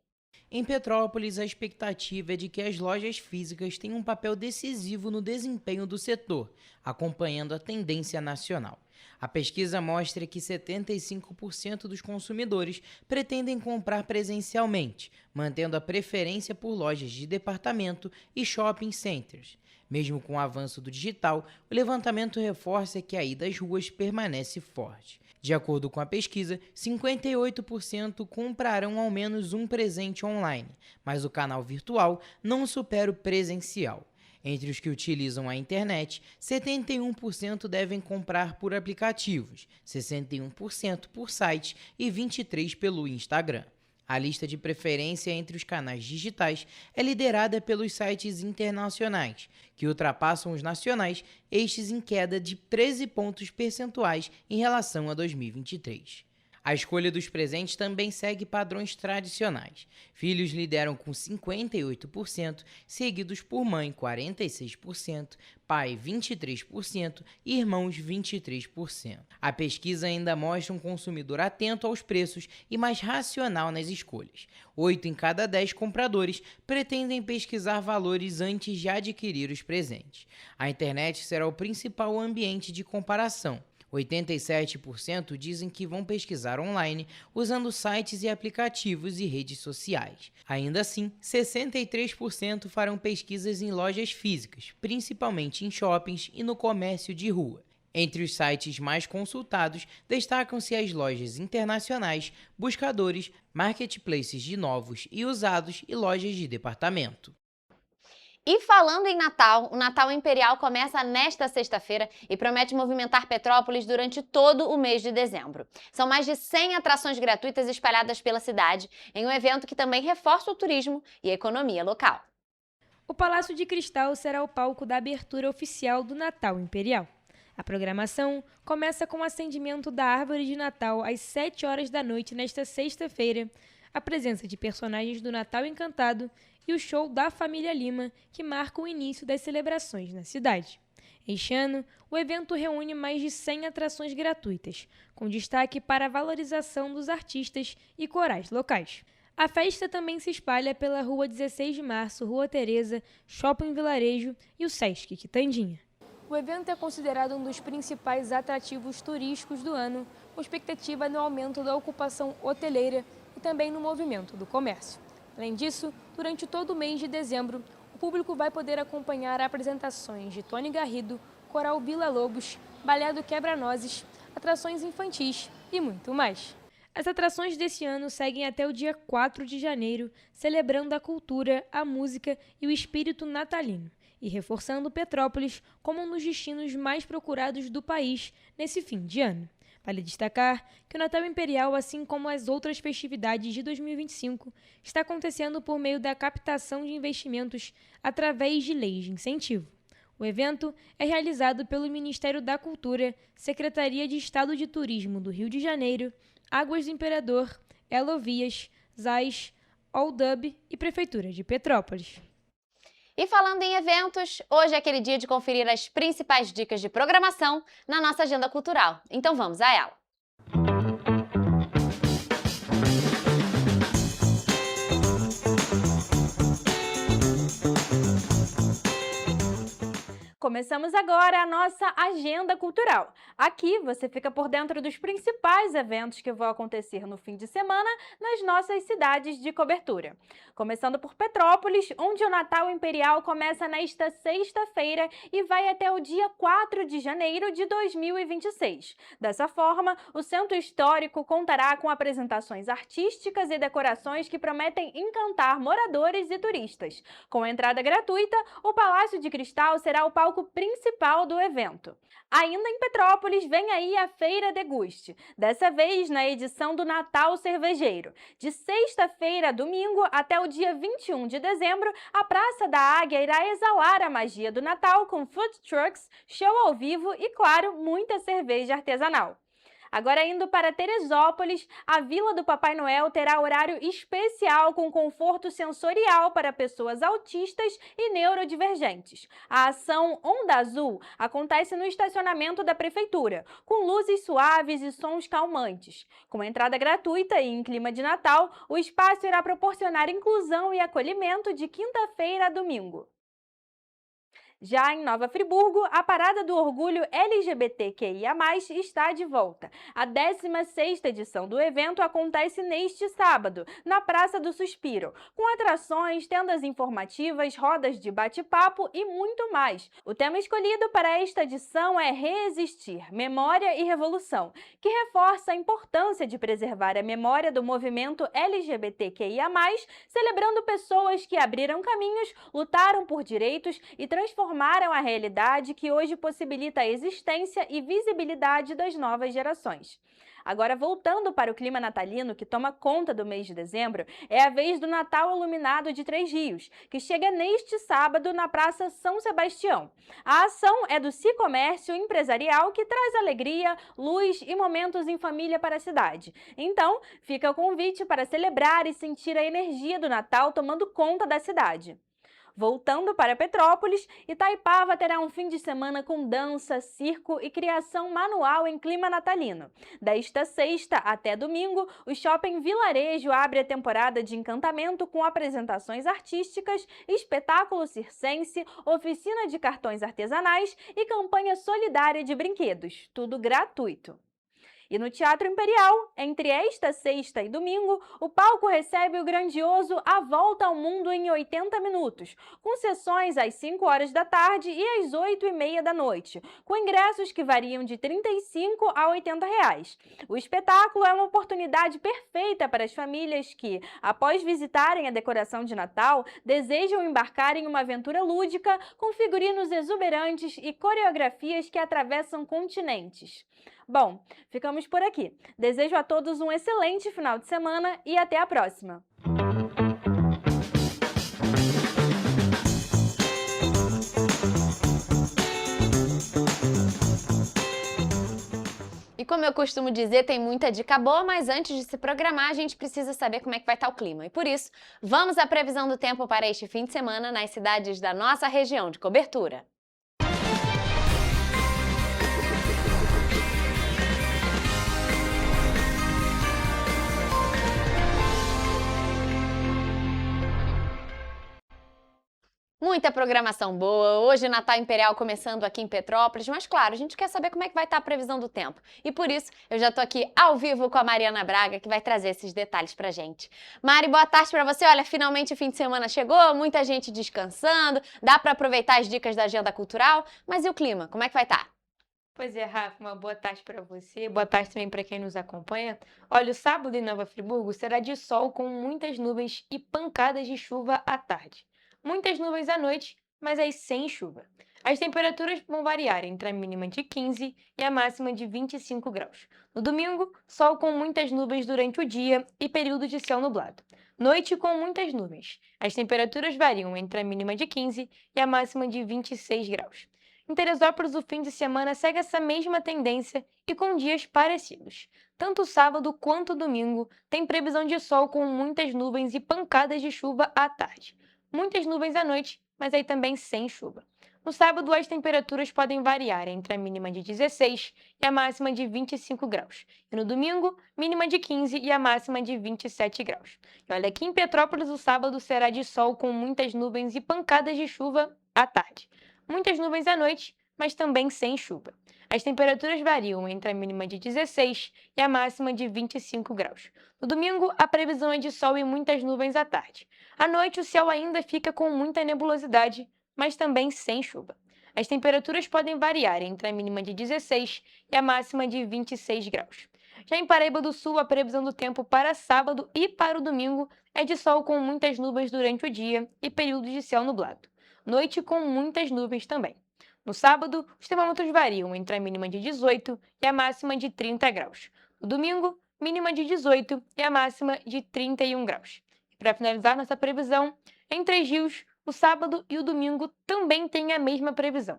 Em Petrópolis, a expectativa é de que as lojas físicas tenham um papel decisivo no desempenho do setor, acompanhando a tendência nacional. A pesquisa mostra que 75% dos consumidores pretendem comprar presencialmente, mantendo a preferência por lojas de departamento e shopping centers. Mesmo com o avanço do digital, o levantamento reforça que a ida às ruas permanece forte. De acordo com a pesquisa, 58% comprarão ao menos um presente online, mas o canal virtual não supera o presencial. Entre os que utilizam a internet, 71% devem comprar por aplicativos, 61% por site e 23% pelo Instagram. A lista de preferência entre os canais digitais é liderada pelos sites internacionais, que ultrapassam os nacionais, estes em queda de 13 pontos percentuais em relação a 2023. A escolha dos presentes também segue padrões tradicionais. Filhos lideram com 58%, seguidos por mãe 46%, pai 23% e irmãos 23%. A pesquisa ainda mostra um consumidor atento aos preços e mais racional nas escolhas. 8 em cada 10 compradores pretendem pesquisar valores antes de adquirir os presentes. A internet será o principal ambiente de comparação. 87% dizem que vão pesquisar online usando sites e aplicativos e redes sociais. Ainda assim, 63% farão pesquisas em lojas físicas, principalmente em shoppings e no comércio de rua. Entre os sites mais consultados, destacam-se as lojas internacionais, buscadores, marketplaces de novos e usados e lojas de departamento. E falando em Natal, o Natal Imperial começa nesta sexta-feira e promete movimentar Petrópolis durante todo o mês de dezembro. São mais de 100 atrações gratuitas espalhadas pela cidade, em um evento que também reforça o turismo e a economia local. O Palácio de Cristal será o palco da abertura oficial do Natal Imperial. A programação começa com o acendimento da árvore de Natal às 7 horas da noite nesta sexta-feira, a presença de personagens do Natal Encantado e o show da Família Lima, que marca o início das celebrações na cidade. Este ano, o evento reúne mais de 100 atrações gratuitas, com destaque para a valorização dos artistas e corais locais. A festa também se espalha pela Rua 16 de Março, Rua Teresa, Shopping Vilarejo e o Sesc Quitandinha. O evento é considerado um dos principais atrativos turísticos do ano, com expectativa no aumento da ocupação hoteleira e também no movimento do comércio. Além disso, durante todo o mês de dezembro, o público vai poder acompanhar apresentações de Tony Garrido, Coral Vila Lobos, Balé do Quebra-Nozes, atrações infantis e muito mais. As atrações desse ano seguem até o dia 4 de janeiro, celebrando a cultura, a música e o espírito natalino, e reforçando Petrópolis como um dos destinos mais procurados do país nesse fim de ano. Vale destacar que o Natal Imperial, assim como as outras festividades de 2025, está acontecendo por meio da captação de investimentos através de leis de incentivo. O evento é realizado pelo Ministério da Cultura, Secretaria de Estado de Turismo do Rio de Janeiro, Águas do Imperador, Elovias, ZAIS, Oldub e Prefeitura de Petrópolis. E falando em eventos, hoje é aquele dia de conferir as principais dicas de programação na nossa agenda cultural. Então vamos a ela! Começamos agora a nossa agenda cultural. Aqui você fica por dentro dos principais eventos que vão acontecer no fim de semana nas nossas cidades de cobertura. Começando por Petrópolis, onde o Natal Imperial começa nesta sexta-feira e vai até o dia 4 de janeiro de 2026. Dessa forma, o Centro Histórico contará com apresentações artísticas e decorações que prometem encantar moradores e turistas. Com entrada gratuita, o Palácio de Cristal será o palco principal do evento. Ainda em Petrópolis, vem aí a Feira Deguste, dessa vez na edição do Natal Cervejeiro. De sexta-feira a domingo até o dia 21 de dezembro, a Praça da Águia irá exalar a magia do Natal com food trucks, show ao vivo e, claro, muita cerveja artesanal. Agora indo para Teresópolis, a Vila do Papai Noel terá horário especial com conforto sensorial para pessoas autistas e neurodivergentes. A ação Onda Azul acontece no estacionamento da Prefeitura, com luzes suaves e sons calmantes. Com entrada gratuita e em clima de Natal, o espaço irá proporcionar inclusão e acolhimento de quinta-feira a domingo. Já em Nova Friburgo, a Parada do Orgulho LGBTQIA+, está de volta. A 16ª edição do evento acontece neste sábado, na Praça do Suspiro, com atrações, tendas informativas, rodas de bate-papo e muito mais. O tema escolhido para esta edição é Reexistir, Memória e Revolução, que reforça a importância de preservar a memória do movimento LGBTQIA+, celebrando pessoas que abriram caminhos, lutaram por direitos e transformaram a realidade que hoje possibilita a existência e visibilidade das novas gerações. Agora, voltando para o clima natalino que toma conta do mês de dezembro, é a vez do Natal Iluminado de Três Rios, que chega neste sábado na Praça São Sebastião. A ação é do Cicomércio Empresarial, que traz alegria, luz e momentos em família para a cidade. Então, fica o convite para celebrar e sentir a energia do Natal tomando conta da cidade. Voltando para Petrópolis, Itaipava terá um fim de semana com dança, circo e criação manual em clima natalino. Desta sexta até domingo, o Shopping Vilarejo abre a temporada de encantamento com apresentações artísticas, espetáculo circense, oficina de cartões artesanais e campanha solidária de brinquedos, tudo gratuito. E no Teatro Imperial, entre esta sexta e domingo, o palco recebe o grandioso A Volta ao Mundo em 80 minutos, com sessões às 5 horas da tarde e às 8h30 da noite, com ingressos que variam de R$ 35 a R$ 80. O espetáculo é uma oportunidade perfeita para as famílias que, após visitarem a decoração de Natal, desejam embarcar em uma aventura lúdica com figurinos exuberantes e coreografias que atravessam continentes. Bom, ficamos por aqui. Desejo a todos um excelente final de semana e até a próxima! E como eu costumo dizer, tem muita dica boa, mas antes de se programar, a gente precisa saber como é que vai estar o clima. E por isso, vamos à previsão do tempo para este fim de semana nas cidades da nossa região de cobertura. Muita programação boa, hoje Natal Imperial começando aqui em Petrópolis, mas claro, a gente quer saber como é que vai estar a previsão do tempo. E por isso, eu já tô aqui ao vivo com a Mariana Braga, que vai trazer esses detalhes pra gente. Mari, boa tarde pra você. Olha, finalmente o fim de semana chegou, muita gente descansando, dá pra aproveitar as dicas da agenda cultural, mas e o clima, como é que vai estar? Pois é, Rafa, uma boa tarde para você, boa tarde também para quem nos acompanha. Olha, o sábado em Nova Friburgo será de sol com muitas nuvens e pancadas de chuva à tarde. Muitas nuvens à noite, mas aí sem chuva. As temperaturas vão variar entre a mínima de 15 e a máxima de 25 graus. No domingo, sol com muitas nuvens durante o dia e período de céu nublado. Noite com muitas nuvens. As temperaturas variam entre a mínima de 15 e a máxima de 26 graus. Em Teresópolis, o fim de semana segue essa mesma tendência e com dias parecidos. Tanto sábado quanto domingo tem previsão de sol com muitas nuvens e pancadas de chuva à tarde. Muitas nuvens à noite, mas aí também sem chuva. No sábado, as temperaturas podem variar entre a mínima de 16 e a máxima de 25 graus. E no domingo, mínima de 15 e a máxima de 27 graus. E olha, aqui em Petrópolis, o sábado será de sol com muitas nuvens e pancadas de chuva à tarde. Muitas nuvens à noite, mas também sem chuva. As temperaturas variam entre a mínima de 16 e a máxima de 25 graus. No domingo, a previsão é de sol e muitas nuvens à tarde. À noite, o céu ainda fica com muita nebulosidade, mas também sem chuva. As temperaturas podem variar entre a mínima de 16 e a máxima de 26 graus. Já em Paraíba do Sul, a previsão do tempo para sábado e para o domingo é de sol com muitas nuvens durante o dia e períodos de céu nublado. Noite com muitas nuvens também. No sábado, os termômetros variam entre a mínima de 18 e a máxima de 30 graus. No domingo, mínima de 18 e a máxima de 31 graus. E para finalizar nossa previsão, em Três Rios, o sábado e o domingo também têm a mesma previsão.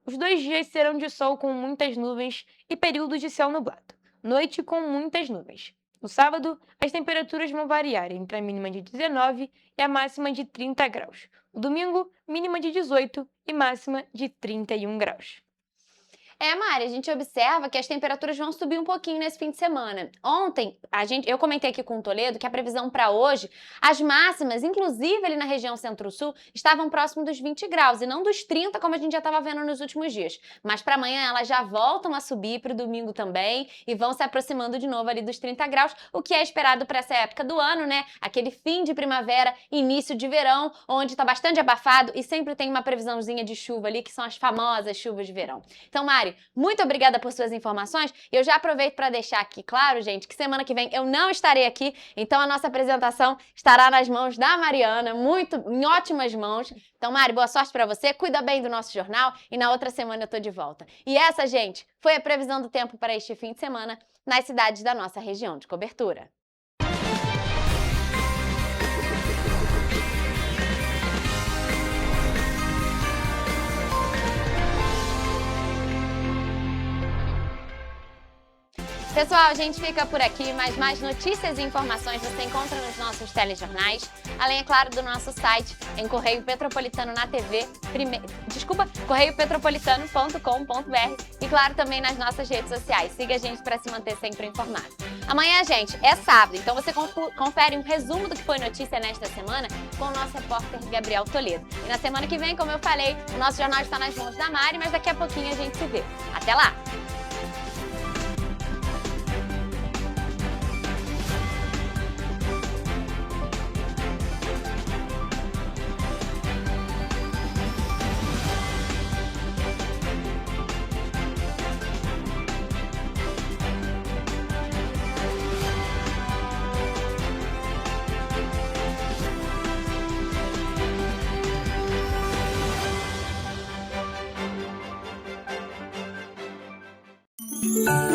Os 2 dias serão de sol com muitas nuvens e períodos de céu nublado. Noite com muitas nuvens. No sábado, as temperaturas vão variar entre a mínima de 19 e a máxima de 30 graus. No domingo, mínima de 18 e máxima de 31 graus. Mari, a gente observa que as temperaturas vão subir um pouquinho nesse fim de semana. Ontem, eu comentei aqui com o Toledo que a previsão para hoje, as máximas, inclusive ali na região centro-sul, estavam próximo dos 20 graus e não dos 30, como a gente já estava vendo nos últimos dias. Mas para amanhã elas já voltam a subir, para o domingo também, e vão se aproximando de novo ali dos 30 graus, o que é esperado para essa época do ano, né? Aquele fim de primavera, início de verão, onde está bastante abafado e sempre tem uma previsãozinha de chuva ali, que são as famosas chuvas de verão. Então, Mari, muito obrigada por suas informações. Eu já aproveito para deixar aqui claro, gente, que semana que vem eu não estarei aqui, então a nossa apresentação estará nas mãos da Mariana, em ótimas mãos. Então, Mari, boa sorte para você, cuida bem do nosso jornal e na outra semana eu tô de volta. E essa, gente, foi a previsão do tempo para este fim de semana nas cidades da nossa região de cobertura. Pessoal, a gente fica por aqui, mas mais notícias e informações você encontra nos nossos telejornais, além, é claro, do nosso site em Correio Petropolitano na TV, correiopetropolitano.com.br e, claro, também nas nossas redes sociais. Siga a gente para se manter sempre informado. Amanhã, gente, é sábado, então você confere um resumo do que foi notícia nesta semana com o nosso repórter Gabriel Toledo. E na semana que vem, como eu falei, o nosso jornal está nas mãos da Mari, mas daqui a pouquinho a gente se vê. Até lá! Música